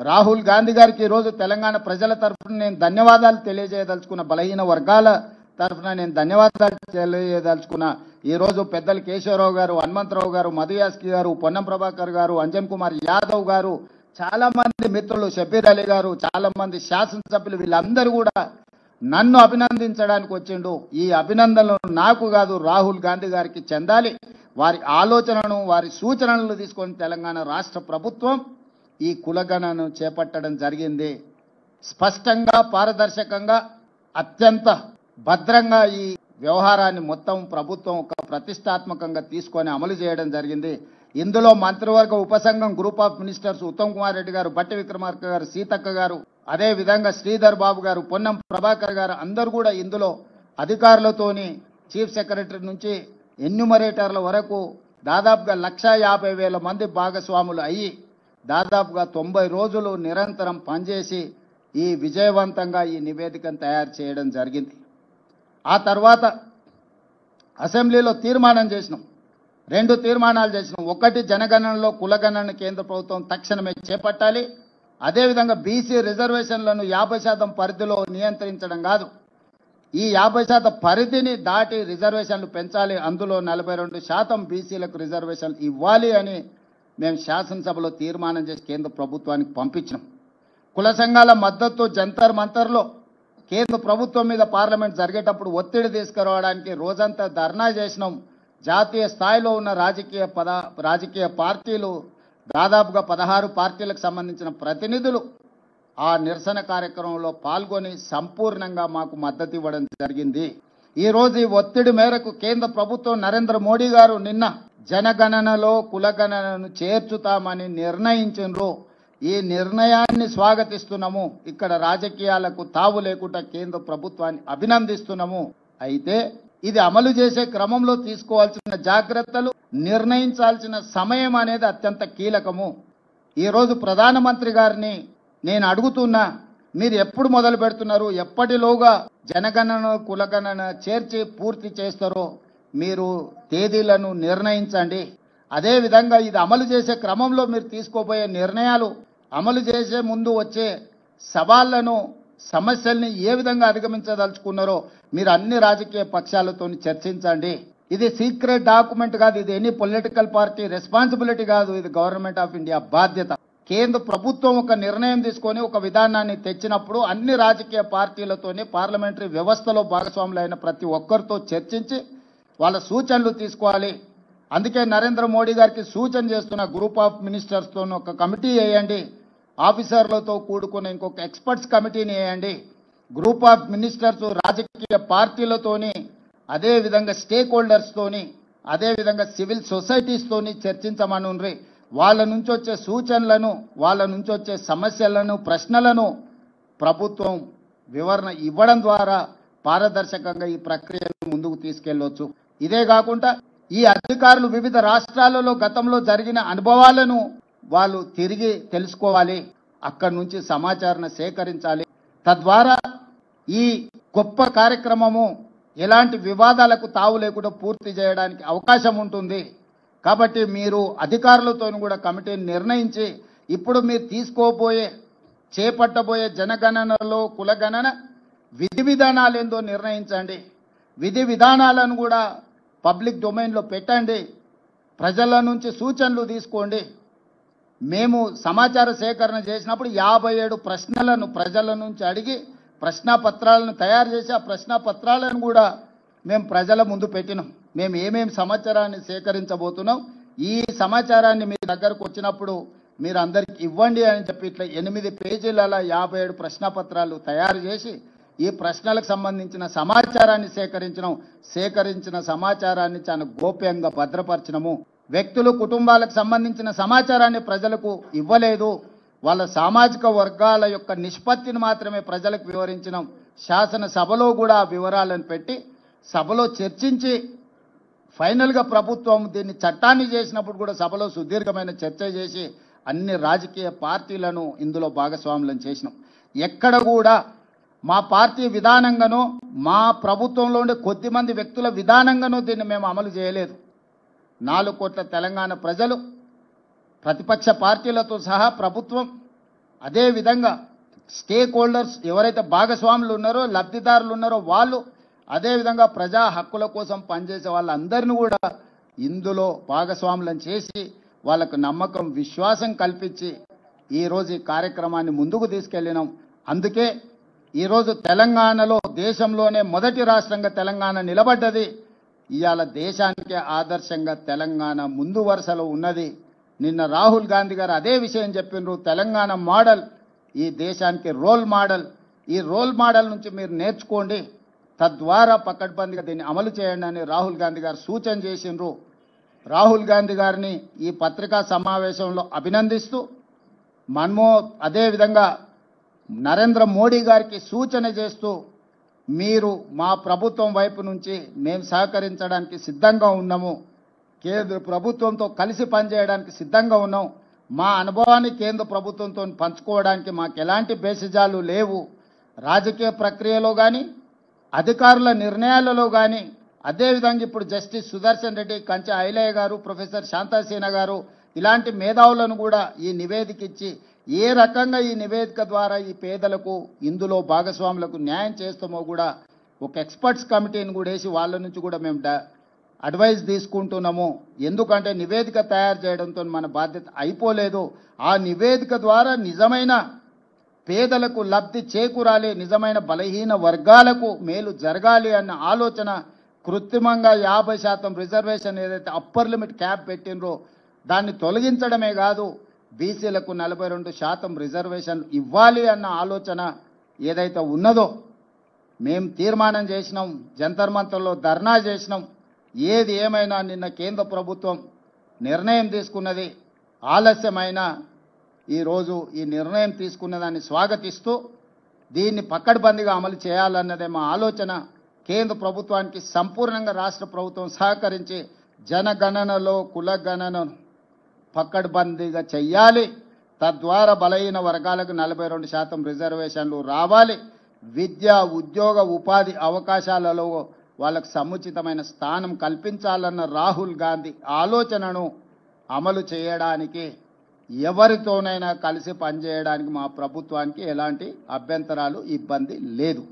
రాహుల్ గాంధీ గారికి ఈరోజు తెలంగాణ ప్రజల తరఫున నేను ధన్యవాదాలు తెలియజేయదలుచుకున్న, బలహీన వర్గాల తరఫున నేను ధన్యవాదాలు తెలియజేయదలుచుకున్న. ఈరోజు పెద్దలు కేశవరావు గారు, హనుమంతరావు గారు, మధుయాస్కి గారు, పొన్నం ప్రభాకర్ గారు, అంజన్ కుమార్ యాదవ్ గారు, చాలా మంది మిత్రులు, షబీర్ అలీ గారు, చాలా మంది శాసనసభ్యులు, వీళ్ళందరూ కూడా నన్ను అభినందించడానికి వచ్చిండు. ఈ అభినందనలు నాకు కాదు, రాహుల్ గాంధీ గారికి చెందాలి. వారి ఆలోచనను, వారి సూచనలను తీసుకొని తెలంగాణ రాష్ట్ర ప్రభుత్వం ఈ కులగణను చేపట్టడం జరిగింది. స్పష్టంగా, పారదర్శకంగా, అత్యంత భద్రంగా ఈ వ్యవహారాన్ని మొత్తం ప్రభుత్వం ఒక ప్రతిష్టాత్మకంగా తీసుకొని అమలు చేయడం జరిగింది. ఇందులో మంత్రివర్గ ఉపసంఘం group of ministers Uttam Kumar Reddy గారు, బట్టి విక్రమార్క గారు, సీతక్క గారు, అదే విధంగా శ్రీధర్ బాబు గారు, పొన్నం ప్రభాకర్ గారు అందరూ కూడా ఇందులో అధికారులతోని చీఫ్ సెక్రటరీ నుంచి ఎన్యూమరేటర్ల వరకు దాదాపుగా 1,50,000 మంది భాగస్వాములు అయ్యి దాదాపుగా 90 రోజులు నిరంతరం పనిచేసి ఈ విజయవంతంగా ఈ నివేదికను తయారు చేయడం జరిగింది. ఆ తర్వాత అసెంబ్లీలో తీర్మానం చేసినాం, 2 తీర్మానాలు చేసినాం. ఒకటి, జనగణనలో కులగణన కేంద్ర ప్రభుత్వం తక్షణమే చేపట్టాలి. అదేవిధంగా బీసీ రిజర్వేషన్లను 50% పరిధిలో నియంత్రించడం కాదు, ఈ 50% పరిధిని దాటి రిజర్వేషన్లు పెంచాలి. అందులో 42% బీసీలకు రిజర్వేషన్లు ఇవ్వాలి అని మేము శాసనసభలో తీర్మానం చేసి కేంద్ర ప్రభుత్వానికి పంపించినాం. కుల సంఘాల మద్దతు జంతర్ మంతర్లో కేంద్ర ప్రభుత్వం మీద పార్లమెంట్ జరిగేటప్పుడు ఒత్తిడి తీసుకురావడానికి రోజంతా ధర్నా చేసినాం. జాతీయ స్థాయిలో ఉన్న రాజకీయ పార్టీలు, దాదాపుగా 16 పార్టీలకు సంబంధించిన ప్రతినిధులు ఆ నిరసన కార్యక్రమంలో పాల్గొని సంపూర్ణంగా మాకు మద్దతు ఇవ్వడం జరిగింది. ఈరోజు ఈ ఒత్తిడి మేరకు కేంద్ర ప్రభుత్వం నరేంద్ర మోడీ గారు నిన్న జనగణనలో కులగణనను చేర్చుతామని నిర్ణయించారు. ఈ నిర్ణయాన్ని స్వాగతిస్తున్నాము. ఇక్కడ రాజకీయాలకు తావు లేకుండా కేంద్ర ప్రభుత్వాన్ని అభినందిస్తున్నాము. అయితే ఇది అమలు చేసే క్రమంలో తీసుకోవాల్సిన జాగ్రత్తలు, నిర్ణయించాల్సిన సమయం అనేది అత్యంత కీలకము. ఈరోజు ప్రధానమంత్రి గారిని నేను అడుగుతున్నా, మీరు ఎప్పుడు మొదలు పెడుతున్నారు, ఎప్పటిలోగా జనగణన కులగణన చేర్చి పూర్తి చేస్తారో మీరు తేదీలను నిర్ణయించండి. అదేవిధంగా ఇది అమలు చేసే క్రమంలో మీరు తీసుకోబోయే నిర్ణయాలు, అమలు చేసే ముందు వచ్చే సవాళ్లను, సమస్యల్ని ఏ విధంగా అధిగమించదలుచుకున్నారో మీరు అన్ని రాజకీయ పక్షాలతో చర్చించండి. ఇది సీక్రెట్ డాక్యుమెంట్ కాదు, ఇది ఎనీ పొలిటికల్ పార్టీ రెస్పాన్సిబిలిటీ కాదు, ఇది గవర్నమెంట్ ఆఫ్ ఇండియా బాధ్యత. కేంద్ర ప్రభుత్వం ఒక నిర్ణయం తీసుకొని ఒక విధానాన్ని తెచ్చినప్పుడు అన్ని రాజకీయ పార్టీలతోని పార్లమెంటరీ వ్యవస్థలో భాగస్వాములైన ప్రతి ఒక్కరితో చర్చించి వాళ్ళ సూచనలు తీసుకోవాలి. అందుకే నరేంద్ర మోడీ గారికి సూచన చేస్తున్న, గ్రూప్ ఆఫ్ మినిస్టర్స్తో ఒక కమిటీ వేయండి, ఆఫీసర్లతో కూడుకున్న ఇంకొక ఎక్స్పర్ట్స్ కమిటీని వేయండి. గ్రూప్ ఆఫ్ మినిస్టర్స్ రాజకీయ పార్టీలతోని, అదేవిధంగా స్టేక్ హోల్డర్స్తోని, అదేవిధంగా సివిల్ సొసైటీస్తోని చర్చించమనుండ్రి. వాళ్ళ నుంచి వచ్చే సూచనలను, వాళ్ళ నుంచి వచ్చే సమస్యలను, ప్రశ్నలను ప్రభుత్వం వివరణ ఇవ్వడం ద్వారా పారదర్శకంగా ఈ ప్రక్రియను ముందుకు తీసుకెళ్లవచ్చు. ఇదే కాకుండా ఈ అధికారులు వివిధ రాష్ట్రాలలో గతంలో జరిగిన అనుభవాలను వాళ్ళు తిరిగి తెలుసుకోవాలి, అక్కడి నుంచి సమాచారాన్ని సేకరించాలి. తద్వారా ఈ గొప్ప కార్యక్రమము ఎలాంటి వివాదాలకు తావు లేకుండా పూర్తి చేయడానికి అవకాశం ఉంటుంది. కాబట్టి మీరు అధికారులతో కూడా కమిటీని నిర్ణయించి ఇప్పుడు మీరు చేపట్టబోయే జనగణనలో కులగణన విధి విధానాలు ఏందో నిర్ణయించండి. విధి విధానాలను కూడా పబ్లిక్ డొమైన్లో పెట్టండి. ప్రజల నుంచి సూచనలు తీసుకోండి. మేము సమాచార సేకరణ చేసినప్పుడు 57 ప్రశ్నలను ప్రజల నుంచి అడిగి ప్రశ్నాపత్రాలను తయారు చేసి ఆ ప్రశ్నాపత్రాలను కూడా మేము ప్రజల ముందు పెట్టినాం. మేము ఏమేమి సమాచారాన్ని సేకరించబోతున్నాం, ఈ సమాచారాన్ని మీ దగ్గరకు వచ్చినప్పుడు మీరు అందరికి ఇవ్వండి అని చెప్పి ఇట్లా 8 పేజీలలో 57 ప్రశ్నాపత్రాలు తయారు చేసి ఈ ప్రశ్నలకు సంబంధించిన సమాచారాన్ని సేకరించిన సమాచారాన్ని చాలా గోప్యంగా భద్రపరచడము. వ్యక్తులు, కుటుంబాలకు సంబంధించిన సమాచారాన్ని ప్రజలకు ఇవ్వలేదు. వాళ్ళ సామాజిక వర్గాల యొక్క నిష్పత్తిని మాత్రమే ప్రజలకు వివరించినాం. శాసనసభలో కూడా ఆ వివరాలను పెట్టి సభలో చర్చించి ఫైనల్గా ప్రభుత్వం దీన్ని చట్టాన్ని చేసినప్పుడు కూడా సభలో సుదీర్ఘమైన చర్చ చేసి అన్ని రాజకీయ పార్టీలను ఇందులో భాగస్వాములను చేసినాం. ఎక్కడ కూడా మా పార్టీ విధానంగానో మా ప్రభుత్వంలో ఉండే కొద్దిమంది వ్యక్తుల విధానంగానో దీన్ని మేము అమలు చేయలేదు. 4 కోట్ల తెలంగాణ ప్రజలు, ప్రతిపక్ష పార్టీలతో సహా ప్రభుత్వం అదే విధంగా స్టేక్ హోల్డర్స్ ఎవరైతే భాగస్వాములు ఉన్నారో లబ్ధిదారులు ఉన్నారో వాళ్ళు అదే విధంగా ప్రజా హక్కుల కోసం పనిచేసే వాళ్ళందరినీ కూడా ఇందులో భాగస్వాములను చేసి వాళ్ళకు నమ్మకం విశ్వాసం కల్పించి ఈరోజు ఈ కార్యక్రమాన్ని ముందుకు తీసుకెళ్లినాం. అందుకే ఈరోజు తెలంగాణలో దేశంలోనే మొదటి రాష్ట్రంగా తెలంగాణ నిలబడ్డది. ఇవాళ దేశానికే ఆదర్శంగా తెలంగాణ ముందు వరుసలో ఉన్నది. నిన్న రాహుల్ గాంధీ గారు అదే విషయం చెప్పినారు. తెలంగాణ మోడల్ ఈ దేశానికి రోల్ మోడల్. ఈ రోల్ మోడల్ నుంచి మీరు నేర్చుకోండి, తద్వారా పకడ్బందీగా దీన్ని అమలు చేయండి అని రాహుల్ గాంధీ గారు సూచన చేసిండ్రు. రాహుల్ గాంధీ గారిని ఈ పత్రికా సమావేశంలో అభినందిస్తూ అదేవిధంగా నరేంద్ర మోడీ గారికి సూచన చేస్తూ మీరు మా ప్రభుత్వం వైపు నుంచి మేము సహకరించడానికి సిద్ధంగా ఉన్నాము, కేంద్ర ప్రభుత్వంతో కలిసి పనిచేయడానికి సిద్ధంగా ఉన్నాం, మా అనుభవాన్ని కేంద్ర ప్రభుత్వంతో పంచుకోవడానికి మాకు ఎలాంటి బేసిజాలు లేవు. రాజకీయ ప్రక్రియలో కానీ అధికారుల నిర్ణయాలలో కానీ అదేవిధంగా ఇప్పుడు జస్టిస్ సుదర్శన్ రెడ్డి, కంచె ఐలయ్య గారు, ప్రొఫెసర్ శాంతాసేన గారు ఇలాంటి మేధావులను కూడా ఈ నివేదిక ఇచ్చి ఏ రకంగా ఈ నివేదిక ద్వారా ఈ పేదలకు ఇందులో భాగస్వాములకు న్యాయం చేస్తామో కూడా ఒక ఎక్స్పర్ట్స్ కమిటీని కూడా వేసి వాళ్ళ నుంచి కూడా మేము అడ్వైస్ తీసుకుంటున్నాము. ఎందుకంటే నివేదిక తయారు చేయడంతో మన బాధ్యత అయిపోలేదు. ఆ నివేదిక ద్వారా నిజమైన పేదలకు లబ్ధి చేకూరాలి, నిజమైన బలహీన వర్గాలకు మేలు జరగాలి అన్న ఆలోచన కృత్రిమంగా 50% రిజర్వేషన్ ఏదైతే అప్పర్ లిమిట్ క్యాప్ పెట్టినరో దాన్ని తొలగించడమే కాదు, బీసీలకు 42% రిజర్వేషన్ ఇవ్వాలి అన్న ఆలోచన ఏదైతే ఉన్నదో మేము తీర్మానం చేసినాం, జంతర్ మంతర్లో ధర్నా చేసినాం. ఏది ఏమైనా నిన్న కేంద్ర ప్రభుత్వం నిర్ణయం తీసుకున్నది, ఆలస్యమైన ఈరోజు ఈ నిర్ణయం తీసుకున్న దాన్ని స్వాగతిస్తూ దీన్ని పకడ్బందీగా అమలు చేయాలన్నదే మా ఆలోచన. కేంద్ర ప్రభుత్వానికి సంపూర్ణంగా రాష్ట్ర ప్రభుత్వం సహకరించి జనగణనలో కులగణనను పకడ్బందీగా చెయ్యాలి. తద్వారా బలహీన వర్గాలకు 42% రిజర్వేషన్లు రావాలి. విద్య, ఉద్యోగ, ఉపాధి అవకాశాలలో వాళ్ళకు సముచితమైన స్థానం కల్పించాలన్న రాహుల్ గాంధీ ఆలోచనను అమలు చేయడానికి ఎవరితోనైనా కలిసి పనిచేయడానికి మా ప్రభుత్వానికి ఎలాంటి అభ్యంతరాలు, ఇబ్బంది లేదు.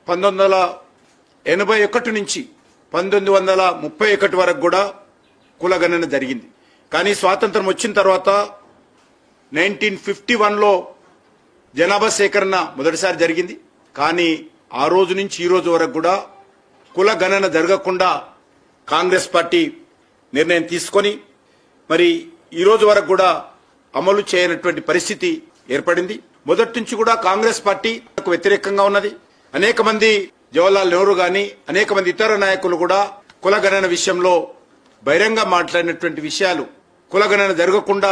1981 నుంచి 1931 వరకు కూడా కులగణన జరిగింది. కానీ స్వాతంత్రం వచ్చిన తర్వాత 1951లో జనాభా సేకరణ మొదటిసారి జరిగింది. కానీ ఆ రోజు నుంచి ఈ రోజు వరకు కూడా కులగణన జరగకుండా కాంగ్రెస్ పార్టీ నిర్ణయం తీసుకొని మరి ఈ రోజు వరకు కూడా అమలు చేయనటువంటి పరిస్థితి ఏర్పడింది. మొదటి నుంచి కూడా కాంగ్రెస్ పార్టీ వ్యతిరేకంగా ఉన్నది. అనేక మంది జవహర్లాల్ నెహ్రూ గాని అనేక మంది ఇతర నాయకులు కూడా కులగణన విషయంలో బహిరంగ మాట్లాడినటువంటి విషయాలు, కులగణన జరగకుండా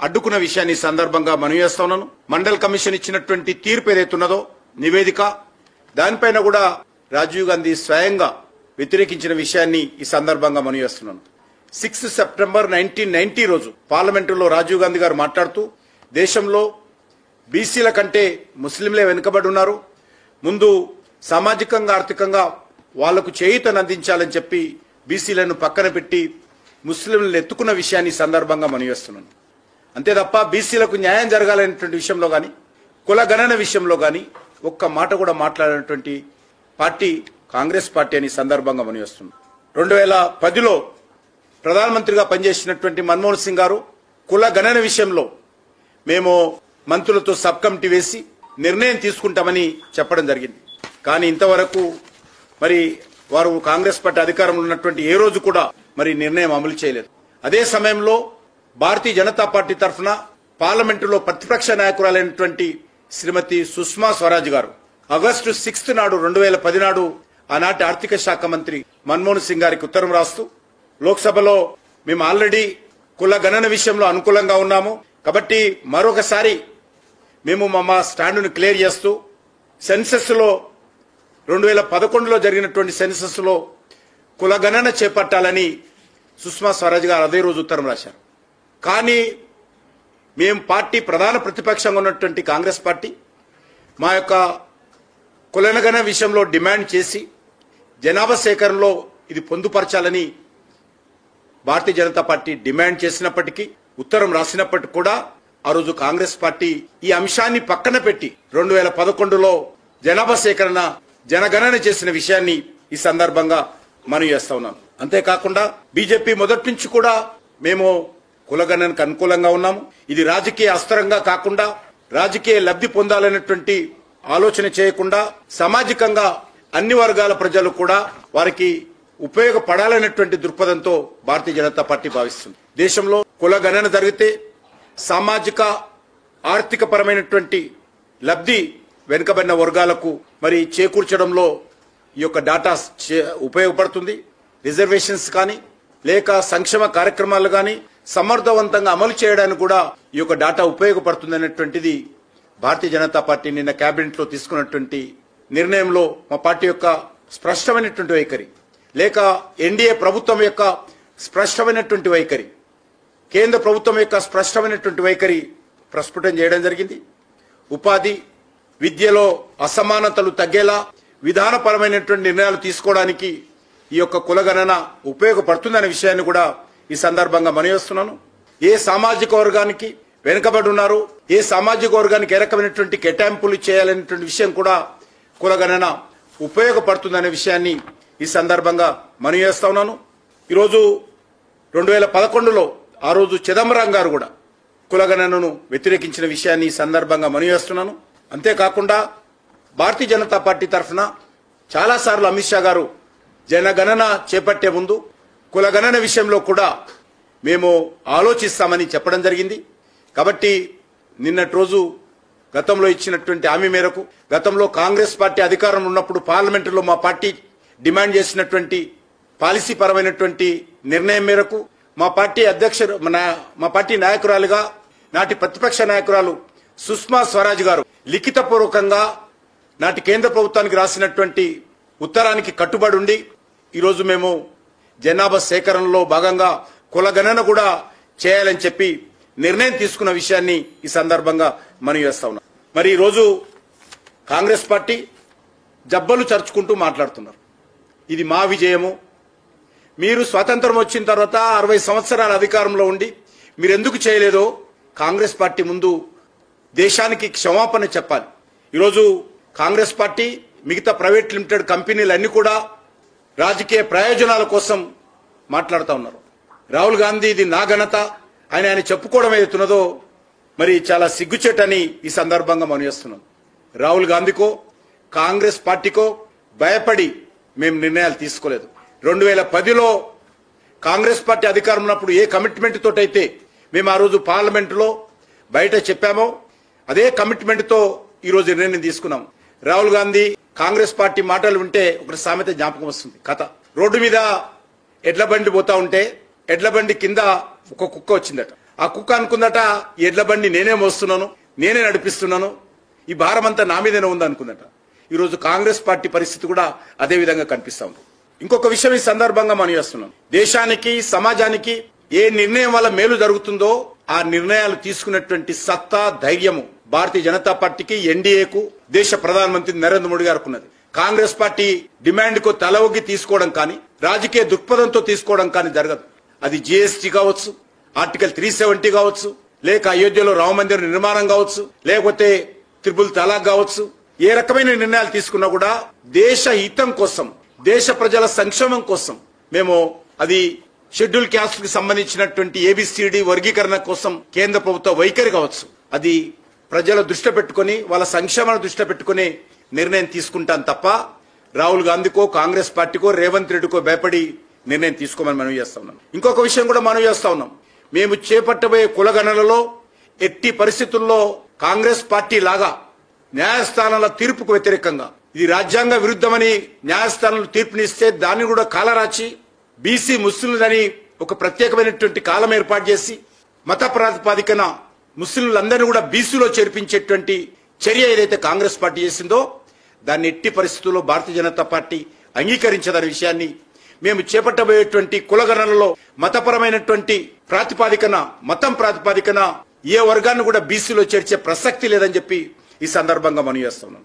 అడ్డుకున్న విషయాన్ని సందర్భంగా మనవి చేస్తా ఉన్నాను. మండల్ కమిషన్ ఇచ్చినటువంటి తీర్పు ఏదైతున్నదో నివేదిక, దానిపైన కూడా రాజీవ్ గాంధీ స్వయంగా వ్యతిరేకించిన విషయాన్ని ఈ సందర్భంగా మనవి చేస్తున్నాను. 6 సెప్టెంబర్ 1990 రోజు పార్లమెంటులో రాజీవ్ గాంధీ గారు మాట్లాడుతూ దేశంలో బీసీల కంటే ముస్లింలే వెనుకబడి ఉన్నారు, ముందు సామాజికంగా ఆర్థికంగా వాళ్లకు చేయూతను అందించాలని చెప్పి బీసీలను పక్కన పెట్టి ముస్లింలను ఎత్తుకున్న విషయాన్ని సందర్భంగా మనవి చేస్తున్నాను. అంతే తప్ప బీసీలకు న్యాయం జరగాలనేటువంటి విషయంలో కానీ కులగణన విషయంలో కానీ ఒక్క మాట కూడా మాట్లాడినటువంటి పార్టీ కాంగ్రెస్ పార్టీ అని సందర్భంగా మనవి చేస్తున్నాను. 2010లో ప్రధానమంత్రిగా పనిచేసినటువంటి మన్మోహన్ సింగ్ గారు కులగణన విషయంలో మేము మంత్రులతో సబ్ కమిటీ వేసి నిర్ణయం తీసుకుంటామని చెప్పడం జరిగింది. కానీ ఇంతవరకు మరి వారు కాంగ్రెస్ పార్టీ అధికారంలో ఉన్నటువంటి ఏ రోజు కూడా మరి నిర్ణయం అమలు చేయలేదు. అదే సమయంలో భారతీయ జనతా పార్టీ తరఫున పార్లమెంటులో ప్రతిపక్ష నాయకురాలైనటువంటి శ్రీమతి సుష్మా స్వరాజ్ గారు ఆగస్టు 6 నాడు 2010 నాడు ఆనాటి ఆర్థిక శాఖ మంత్రి మన్మోహన్ సింగ్ గారికి ఉత్తరం రాస్తూ లోక్సభలో మేము ఆల్రెడీ కులగణన విషయంలో అనుకూలంగా ఉన్నాము కాబట్టి మరొకసారి మేము మా స్టాండును క్లియర్ చేస్తూ సెన్సస్ లో 2011లో జరిగినటువంటి సెన్సస్ లో కులగణన చేపట్టాలని సుష్మా స్వరాజ్ గారు అదే రోజు ఉత్తరం రాశారు. కానీ మేము పార్టీ ప్రధాన ప్రతిపక్షంగా ఉన్నటువంటి కాంగ్రెస్ పార్టీ మా యొక్క కులగణన విషయంలో డిమాండ్ చేసి జనాభా సేకరణలో ఇది పొందుపరచాలని భారతీయ జనతా పార్టీ డిమాండ్ చేసినప్పటికీ ఉత్తరం రాసినప్పటికీ కూడా ఆ రోజు కాంగ్రెస్ పార్టీ ఈ అంశాన్ని పక్కన పెట్టి 2011లో జనాభా సేకరణ జనగణన చేసిన విషయాన్ని ఈ సందర్భంగా మనవి చేస్తా ఉన్నాను. అంతేకాకుండా బీజేపీ మొదటి నుంచి కూడా మేము కులగణనకు అనుకూలంగా ఉన్నాము. ఇది రాజకీయ అస్త్రంగా కాకుండా రాజకీయ లబ్ధి పొందాలనేటువంటి ఆలోచన చేయకుండా సామాజికంగా అన్ని వర్గాల ప్రజలు కూడా వారికి ఉపయోగపడాలనేటువంటి దృక్పథంతో భారతీయ జనతా పార్టీ భావిస్తుంది. దేశంలో కులగణన జరిగితే సామాజిక ఆర్థిక పరమైనటువంటి లబ్ధి వెనుకబడిన వర్గాలకు మరి చేకూర్చడంలో ఈ యొక్క డాటా ఉపయోగపడుతుంది. రిజర్వేషన్స్ కానీ లేక సంక్షేమ కార్యక్రమాలు కానీ సమర్థవంతంగా అమలు చేయడానికి కూడా ఈ యొక్క డాటా ఉపయోగపడుతుంది అనేటువంటిది భారతీయ జనతా పార్టీ నిన్న కేబినెట్ లో తీసుకున్నటువంటి నిర్ణయంలో మా పార్టీ యొక్క స్పష్టమైనటువంటి వైఖరి, లేక ఎన్డీఏ ప్రభుత్వం యొక్క స్పష్టమైనటువంటి వైఖరి, కేంద్ర ప్రభుత్వం యొక్క స్పష్టమైనటువంటి వైఖరి ప్రస్ఫుటం చేయడం జరిగింది. ఉపాధి, విద్యలో అసమానతలు తగ్గేలా విధానపరమైనటువంటి నిర్ణయాలు తీసుకోవడానికి ఈ యొక్క కులగణన ఉపయోగపడుతుందనే విషయాన్ని కూడా ఈ సందర్భంగా మనవిస్తున్నాను. ఏ సామాజిక వర్గానికి వెనుకబడి ఉన్నారు, ఏ సామాజిక వర్గానికి ఏ రకమైనటువంటి కేటాయింపులు చేయాలనేటువంటి విషయం కూడా కులగణన ఉపయోగపడుతుందనే విషయాన్ని ఈ సందర్భంగా మనవి చేస్తా ఉన్నాను. ఈరోజు 2011లో ఆ రోజు చిదంబరం గారు కూడా కులగణనను వ్యతిరేకించిన విషయాన్ని ఈ సందర్భంగా మనవి చేస్తున్నాను. అంతేకాకుండా భారతీయ జనతా పార్టీ తరఫున చాలాసార్లు అమిత్ షా గారు జనగణన చేపట్టే ముందు కులగణన విషయంలో కూడా మేము ఆలోచిస్తామని చెప్పడం జరిగింది. కాబట్టి నిన్నటి రోజు గతంలో ఇచ్చినటువంటి హామీ మేరకు గతంలో కాంగ్రెస్ పార్టీ అధికారంలో ఉన్నప్పుడు పార్లమెంటులో మా పార్టీ డిమాండ్ చేసినటువంటి పాలసీ పరమైనటువంటి నిర్ణయం మేరకు మా పార్టీ నాయకురాలుగా నాటి ప్రతిపక్ష నాయకురాలు సుష్మా స్వరాజ్ గారు లిఖితపూర్వకంగా నాటి కేంద్ర ప్రభుత్వానికి రాసినటువంటి ఉత్తరానికి కట్టుబడి ఉండి ఈరోజు మేము జనాభా సేకరణలో భాగంగా కులగణన కూడా చేయాలని చెప్పి నిర్ణయం తీసుకున్న విషయాన్ని ఈ సందర్భంగా మనం చేస్తా ఉన్నాం. మరి ఈరోజు కాంగ్రెస్ పార్టీ జబ్బలు చర్చుకుంటూ మాట్లాడుతున్నారు. ఇది మా విజయము, మీరు స్వాతంత్రం వచ్చిన తర్వాత 60 సంవత్సరాల అధికారంలో ఉండి మీరు ఎందుకు చేయలేదో కాంగ్రెస్ పార్టీ ముందు దేశానికి క్షమాపణ చెప్పాలి. ఈరోజు కాంగ్రెస్ పార్టీ మిగతా ప్రైవేట్ లిమిటెడ్ కంపెనీలన్నీ కూడా రాజకీయ ప్రయోజనాల కోసం మాట్లాడుతూ ఉన్నారు. రాహుల్ గాంధీ ఇది నా ఘనత ఆయన చెప్పుకోవడం ఏదైతున్నదో మరి చాలా సిగ్గుచేటని ఈ సందర్భంగా మనం చేస్తున్నాం. రాహుల్ గాంధీకో కాంగ్రెస్ పార్టీకో భయపడి మేము నిర్ణయాలు తీసుకోలేదు. 2010లో కాంగ్రెస్ పార్టీ అధికారం ఉన్నప్పుడు ఏ కమిట్మెంట్ తోటైతే మేము ఆ రోజు పార్లమెంటులో బయట చెప్పామో అదే కమిట్మెంట్ తో ఈ రోజు నిర్ణయం తీసుకున్నాం. రాహుల్ గాంధీ కాంగ్రెస్ పార్టీ మాటలు వింటే ఒక సామెత జ్ఞాపకం వస్తుంది. కథ, రోడ్డు మీద ఎడ్ల బండి పోతా ఉంటే ఎడ్ల బండి కింద ఒక కుక్క వచ్చిందట. ఆ కుక్క అనుకుందట ఈ ఎడ్ల బండి నేనే మోస్తున్నాను, నేనే నడిపిస్తున్నాను, ఈ భారం అంతా నా మీదనే ఉంది అనుకుందట. ఈరోజు కాంగ్రెస్ పార్టీ పరిస్థితి కూడా అదే విధంగా కనిపిస్తా ఉంది. ఇంకొక విషయం ఈ సందర్భంగా మనం చేస్తున్నాం. దేశానికి సమాజానికి ఏ నిర్ణయం వల్ల మేలు జరుగుతుందో ఆ నిర్ణయాలు తీసుకున్నటువంటి సత్తా, ధైర్యము భారతీయ జనతా పార్టీకి, ఎన్డీఏకు, దేశ ప్రధానమంత్రి నరేంద్ర మోడీ గారికి ఉన్నది. కాంగ్రెస్ పార్టీ డిమాండ్ కు తలవొగ్గి తీసుకోవడం కానీ రాజకీయ దృక్పథంతో తీసుకోవడం కానీ జరగదు. అది జీఎస్టీ కావచ్చు, ఆర్టికల్ 370 కావచ్చు, లేక అయోధ్యలో రామ మందిర నిర్మాణం కావచ్చు, లేకపోతే త్రిపుల్ తలాక్ కావచ్చు, ఏ రకమైన నిర్ణయాలు తీసుకున్నా కూడా దేశ హితం కోసం, దేశ ప్రజల సంక్షేమం కోసం మేము అది షెడ్యూల్ క్యాస్ట్ కి సంబంధించినటువంటి ఏబిసిడి వర్గీకరణ కోసం కేంద్ర ప్రభుత్వ వైఖరి కావచ్చు, అది ప్రజల దృష్టి పెట్టుకుని వాళ్ళ సంక్షేమాన్ని దృష్టి పెట్టుకుని నిర్ణయం తీసుకుంటాం తప్ప రాహుల్ గాంధీకో కాంగ్రెస్ పార్టీకో రేవంత్ రెడ్డికో భయపడి నిర్ణయం తీసుకోమని మనం చేస్తా ఉన్నాం. ఇంకొక విషయం కూడా మనం చేస్తా ఉన్నాం. మేము చేపట్టబోయే కులగణనలో ఎట్టి పరిస్థితుల్లో కాంగ్రెస్ పార్టీ లాగా న్యాయస్థానాల తీర్పుకు వ్యతిరేకంగా ఇది రాజ్యాంగ విరుద్ధమని న్యాయస్థానాలు తీర్పునిస్తే దాన్ని కూడా కాలరాచి బీసీ ముస్లింలని ఒక ప్రత్యేకమైనటువంటి కాలం ఏర్పాటు చేసి మత ప్రాతిపదికన ముస్లింలందరినీ కూడా బీసీలో చేర్పించేటువంటి చర్య ఏదైతే కాంగ్రెస్ పార్టీ చేసిందో దాన్ని ఎట్టి పరిస్థితుల్లో భారతీయ జనతా పార్టీ అంగీకరించదనే విషయాన్ని, మేము చేపట్టబోయేటువంటి కులగణనలో మతపరమైనటువంటి ప్రాతిపాదికన, మతం ప్రాతిపాదికన ఏ వర్గాన్ని కూడా బీసీలో చేర్చే ప్రసక్తి లేదని చెప్పి ఈ సందర్భంగా మనం చేస్తున్నాం.